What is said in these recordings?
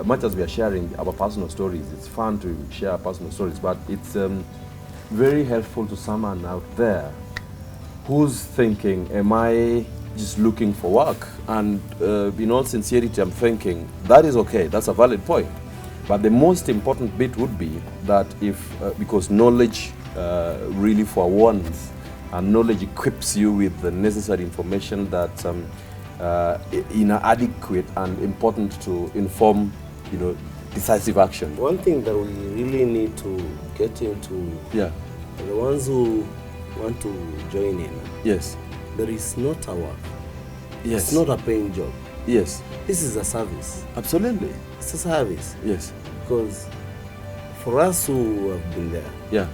Much as we are sharing our personal stories, it's fun to share personal stories, but it's very helpful to someone out there who's thinking, am I just looking for work? And in all sincerity, I'm thinking, that is okay, that's a valid point. But the most important bit would be that if, because knowledge really forewarns, and knowledge equips you with the necessary information that inadequate and important to inform, decisive action. One thing that we really need to get into, Yeah. the ones who want to join in. Yes. There is not a work. Yes. It's not a paying job. Yes. This is a service. Absolutely. It's a service. Yes. Because for us who have been there, Yeah.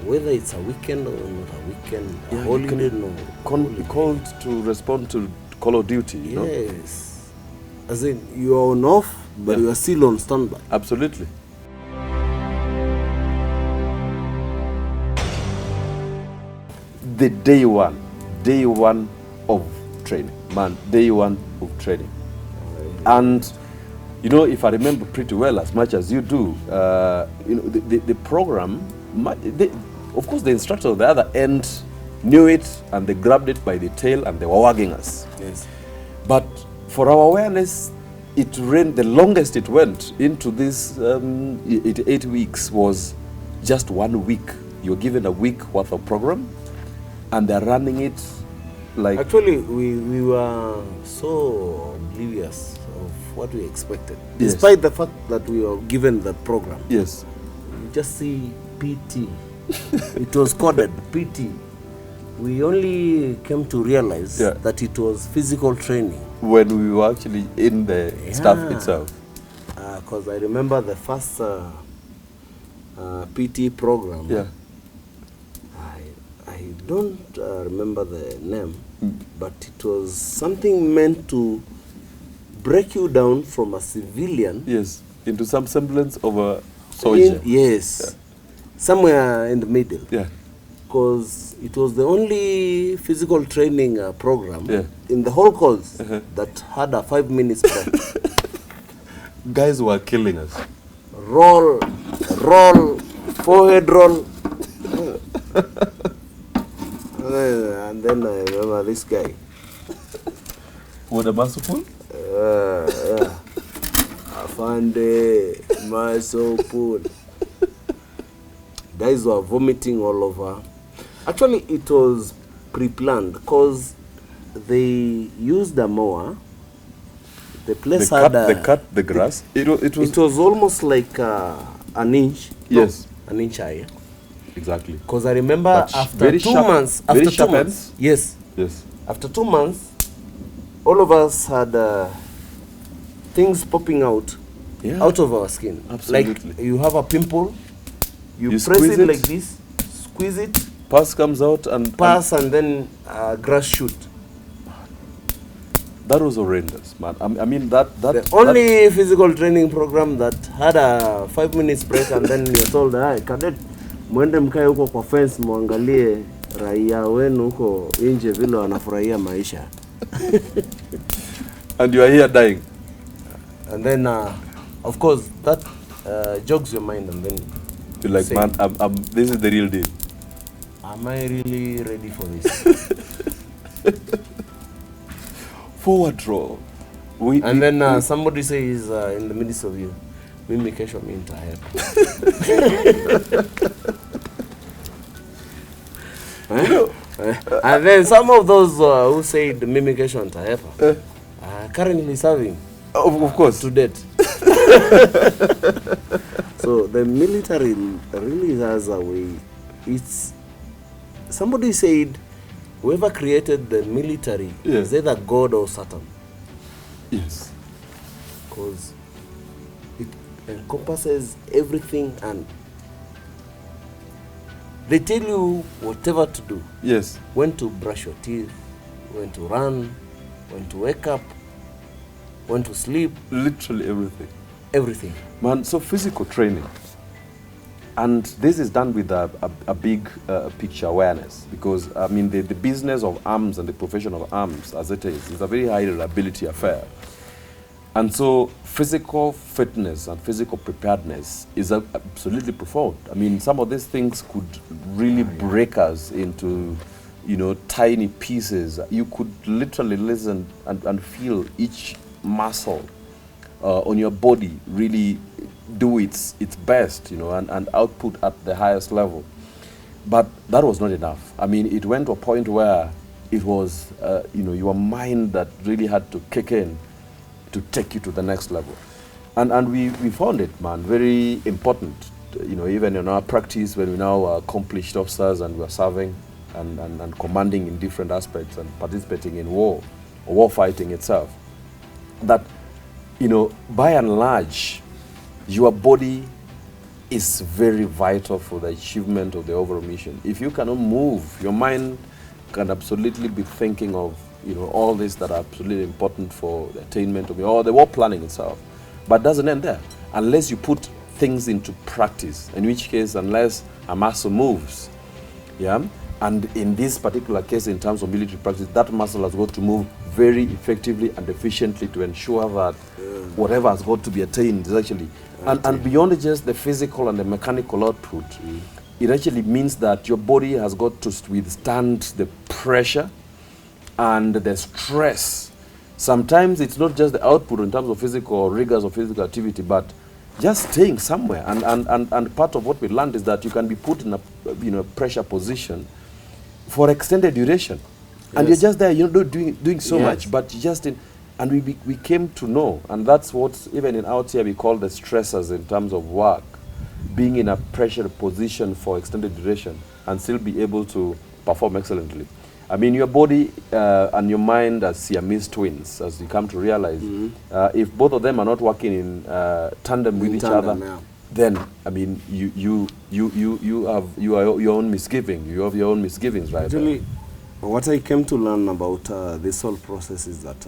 whether it's a weekend or not a weekend, Yeah, a holiday, no. Be called to respond to call of duty, you know? Yes. As in, you are on off, but Yeah. you are still on standby. Absolutely. The day one of training, man, day one of training. And, if I remember pretty well, as much as you do, the program, of course, the instructor on the other end knew it, and they grabbed it by the tail, and they were wagging us. Yes. But for our awareness, it ran, the longest it went into this 8 weeks was just 1 week. You're given a week worth of program, and they're running it like... Actually, we were so oblivious of what we expected. Yes. Despite the fact that we were given that program. Yes. You just see PT. It was coded PT. We only came to realize that it was physical training. When we were actually in the staff itself. Because I remember the first PT program. Yeah. I don't remember the name, but it was something meant to break you down from a civilian. Yes, into some semblance of a soldier. Yes. Yeah. Somewhere in the middle. Yeah. Because it was the only physical training program in the whole course that had a 5 minutes break. Guys were killing us. Roll, forehead roll. And then I remember this guy. What a merciful? Afande, Masopul. Guys were vomiting all over. Actually, it was pre-planned because they used a mower. The place they cut the grass. It was almost like an inch. Yes. No, an inch high. Exactly. Because I remember after 2 months. After 2 months. Yes. Yes. After 2 months, all of us had things popping out of our skin. Absolutely. Like you have a pimple, you press it like this, squeeze it. Pus comes out and then grass shoot. That was horrendous, man. I mean that the only physical training program that had a 5 minutes break and then you're told, "Hey, cadet, mwende mkae huko kwa fence muangalie raia wenu huko nje vile wanafurahia maisha." And you are here dying. And then, of course, that jogs your mind, and then you're like, man, this is the real deal. Am I really ready for this? Forward roll. Then somebody says in the midst of you, mimi kesho mi nitahepa. And then some of those who said mimi kesho nitahepa are currently serving. Of course. To death. So the military really has a way. Somebody said, whoever created the military is either God or Satan. Yes. Because it encompasses everything and they tell you whatever to do. Yes. When to brush your teeth, when to run, when to wake up, when to sleep. Literally everything. Everything. Man, so physical training. And this is done with a big picture awareness, because I mean the business of arms and the profession of arms as it is a very high reliability affair. And so physical fitness and physical preparedness is absolutely profound. I mean, some of these things could really break us into, you know, tiny pieces. You could literally listen and feel each muscle on your body really do its best, you know, and output at the highest level. But that was not enough. I mean, it went to a point where it was, you know, your mind that really had to kick in to take you to the next level. And we found it, man, very important, you know, even in our practice when we now are accomplished officers and we're serving and commanding in different aspects and participating in war, or war fighting itself, that, you know, by and large, your body is very vital for the achievement of the overall mission. If you cannot move, your mind can absolutely be thinking of, you know, all this that are absolutely important for the attainment of or the war planning itself. But it doesn't end there unless you put things into practice, in which case, unless a muscle moves, yeah. And in this particular case, in terms of military practice, that muscle has got to move very effectively and efficiently to ensure that whatever has got to be attained is actually, and beyond just the physical and the mechanical output, it actually means that your body has got to withstand the pressure and the stress. Sometimes it's not just the output in terms of physical rigors or physical activity, but just staying somewhere. And part of what we learned is that you can be put in a, you know, pressure position for extended duration. Yes. And you're just there, you're not doing so much, but you just and we came to know, and that's what even in out here we call the stressors in terms of work, being in a pressure position for extended duration and still be able to perform excellently. I mean, your body and your mind are Siamese twins, as you come to realize. If both of them are not working in tandem with each other, then I mean, you have your own misgiving. You have your own misgivings, right? Actually, what I came to learn about this whole process is that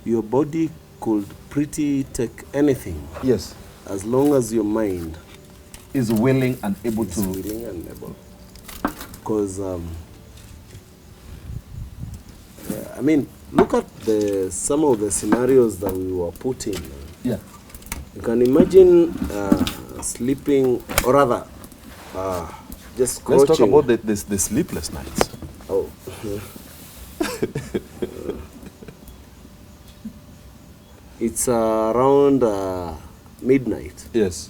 your body could pretty take anything. Yes, as long as your mind is willing and able to. Willing and able. Because I mean, look at some of the scenarios that we were put in. Yeah. You can imagine sleeping, or rather, just crouching. Let's talk about the sleepless nights. Oh. It's around midnight. Yes.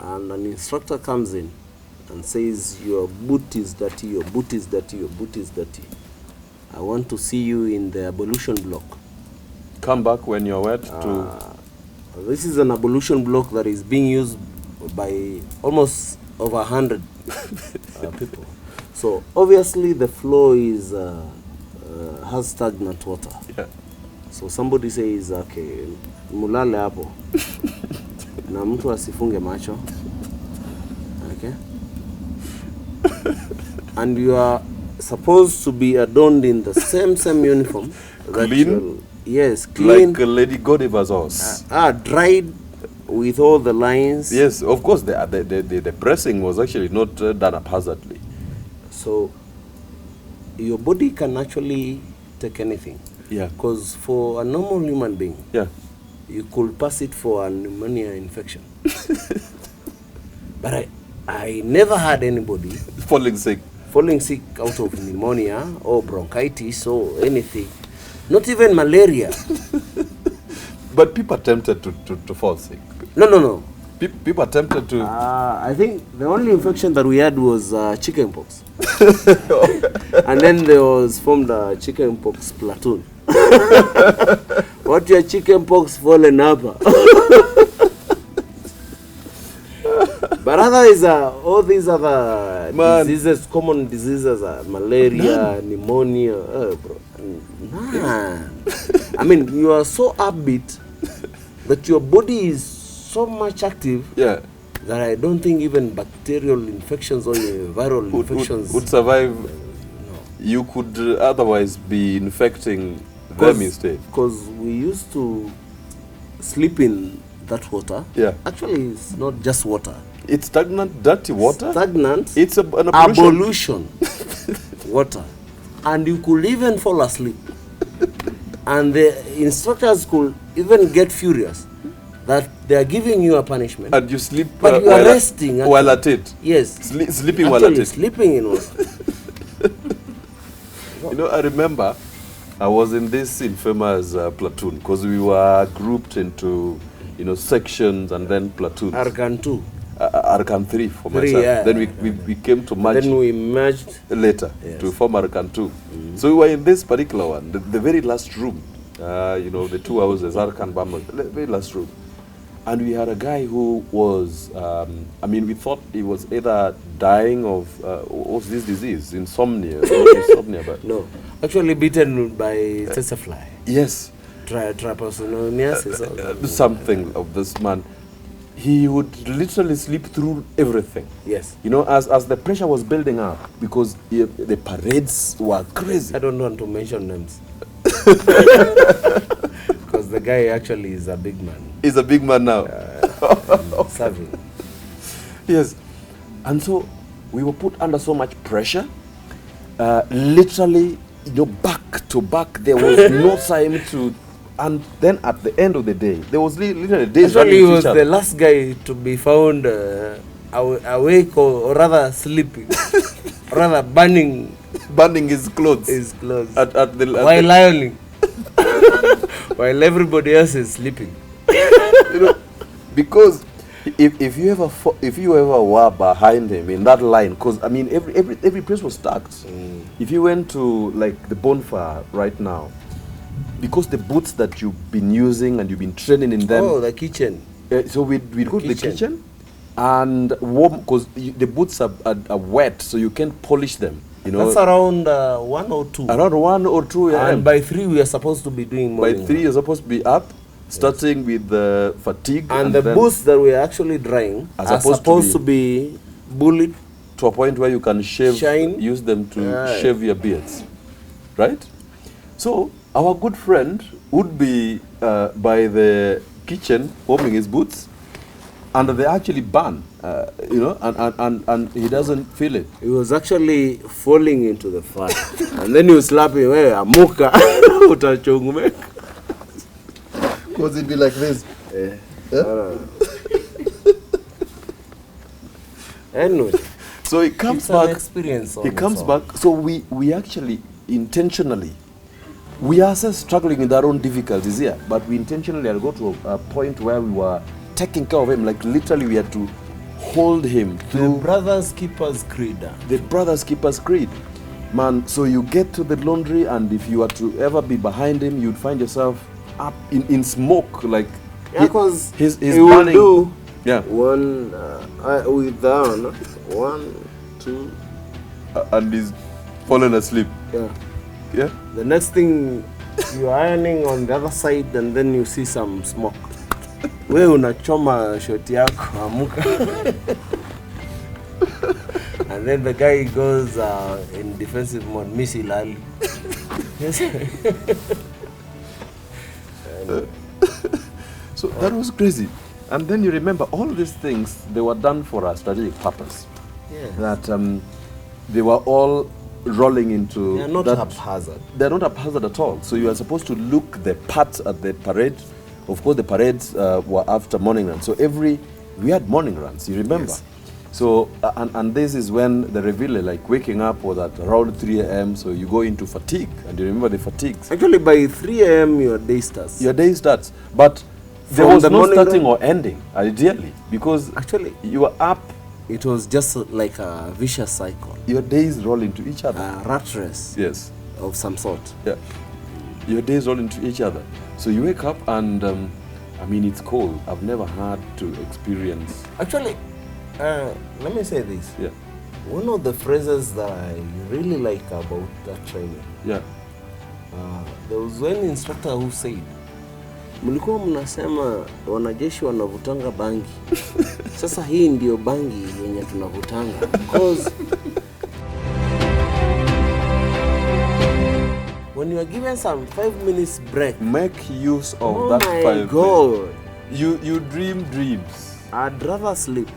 And an instructor comes in and says, your boot is dirty, your boot is dirty, your boot is dirty. I want to see you in the ablution block. Come back when you're wet to... This is an ablution block that is being used by almost over 100 people. So obviously the floor is has stagnant water. Yeah. So somebody says, okay, mulale hapo. Na mtu asifunge macho. Okay. And you are supposed to be adorned in the same uniform. Clean? Yes, clean. Like Lady Godiva's horse. Dried with all the lines. Yes, of course, the pressing was actually not done haphazardly. So your body can actually take anything. Yeah. Because for a normal human being, you could pass it for a pneumonia infection. But I never had anybody falling sick out of pneumonia or bronchitis or anything. Not even malaria. But people are tempted to fall sick. No. People are tempted to... I think the only infection that we had was chickenpox. And then there was formed a chickenpox platoon. What your chickenpox fallen up? But otherwise, all these other diseases, common diseases, malaria, pneumonia, bro. Man. I mean, you are so upbeat that your body is so much active that I don't think even bacterial infections or viral infections would survive. No. You could otherwise be infecting them instead. Because we used to sleep in that water. Yeah. Actually, it's not just water. It's stagnant, dirty water. Stagnant. It's an ablution water. And you could even fall asleep. And the instructors could even get furious that they are giving you a punishment. And you sleep but you are resting. While at it. Yes. Sleeping while at it. Sleeping in was. You know, I remember I was in this infamous platoon because we were grouped into, you know, sections and then platoons. Arkan 2. Arkan 3 for myself. Yeah. Then we came to merge. Then we merged Later to form Arkan 2. So we were in this particular one, the very last room. You know, the 2 houses, Arkan Bama, the very last room. And we had a guy who was, I mean, we thought he was either dying of, what's this disease? Insomnia. But no, actually bitten by tsetsefly. Yes. Trypanosomiasis. Something of this man. He would literally sleep through everything. Yes. You know, as the pressure was building up, because the parades were crazy. I don't want to mention names. Because the guy actually is a big man. He's a big man now. Serving. Yes. And so we were put under so much pressure. Literally, you know, back to back. There was no time to... And then at the end of the day, there was literally days. Actually, he was the last guy to be found awake or rather sleeping. Rather burning his clothes. While ironing. While everybody else is sleeping. You know, because if you ever were behind him in that line, because I mean every place was stacked. If you went to like the bonfire right now, because the boots that you've been using and you've been training in them. Oh, the kitchen. So we go to the kitchen and warm, because the boots are wet, so you can't polish them. You know, that's around 1 or 2. Around 1 or 2 a.m. And by 3 we are supposed to be doing morning. By 3 you're supposed to be up, starting with the fatigue. And the boots that we are actually drying are supposed to be bullied to a point where you can use them to shave your beards. Right? So our good friend would be by the kitchen warming his boots, and they actually burn, you know, and he doesn't feel it. He was actually falling into the fire. And then he was slapping, hey, amuka, utachungume. Because he'd be like this. Anyway. So he comes back. Experience he comes back. So we actually intentionally, we are struggling with our own difficulties here, but we intentionally had got to a point where we were taking care of him. Like literally, we had to hold him through. The brothers keepers creed. The brothers keepers creed, man. So you get to the laundry, and if you were to ever be behind him, you'd find yourself up in smoke, like because he's he will burning. do one with down 1, 2, and he's fallen asleep. Yeah. The next thing you're ironing on the other side, and then you see some smoke. Wewe unachoma shoti yako amuka. And then the guy goes in defensive mode, Missy Lali. So that was crazy. And then you remember all these things, they were done for a strategic purpose. That they were all rolling into... They're not haphazard. They're not haphazard at all. So you are supposed to look the part at the parade. Of course, the parades were after morning runs. So we had morning runs, you remember? Yes. So, and this is when the reveal, like waking up was at around 3 a.m. So you go into fatigue, and you remember the fatigues. Actually, by 3 a.m. your day starts. Your day starts. But there was no starting or ending, ideally, because actually you were up. It was just like a vicious cycle. Your days roll into each other. A rat race. Yes. Of some sort. Yeah. Your days roll into each other. So you wake up and, I mean, it's cold. I've never had to experience. Actually, let me say this. Yeah. One of the phrases that I really like about that training. Yeah. There was one instructor who said, mlikuwa mnasema wanajeshi wanavutanga bangi. Sasa hii ndio bangi yenye tunavutanga. Because when you are given some 5 minutes break, make use of that 5 minutes. Oh my God. You dream dreams. I'd rather sleep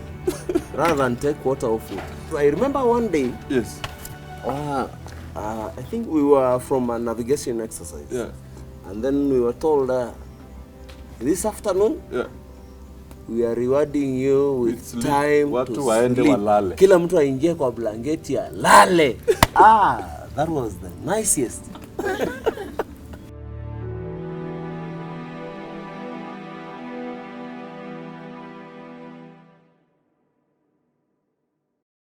rather than take water or food. So I remember one day. Yes. I think we were from a navigation exercise. Yeah. And then we were told this afternoon we are rewarding you with time to sleep. Kila mtu aingie kwa blanketi ya lale. That was the nicest.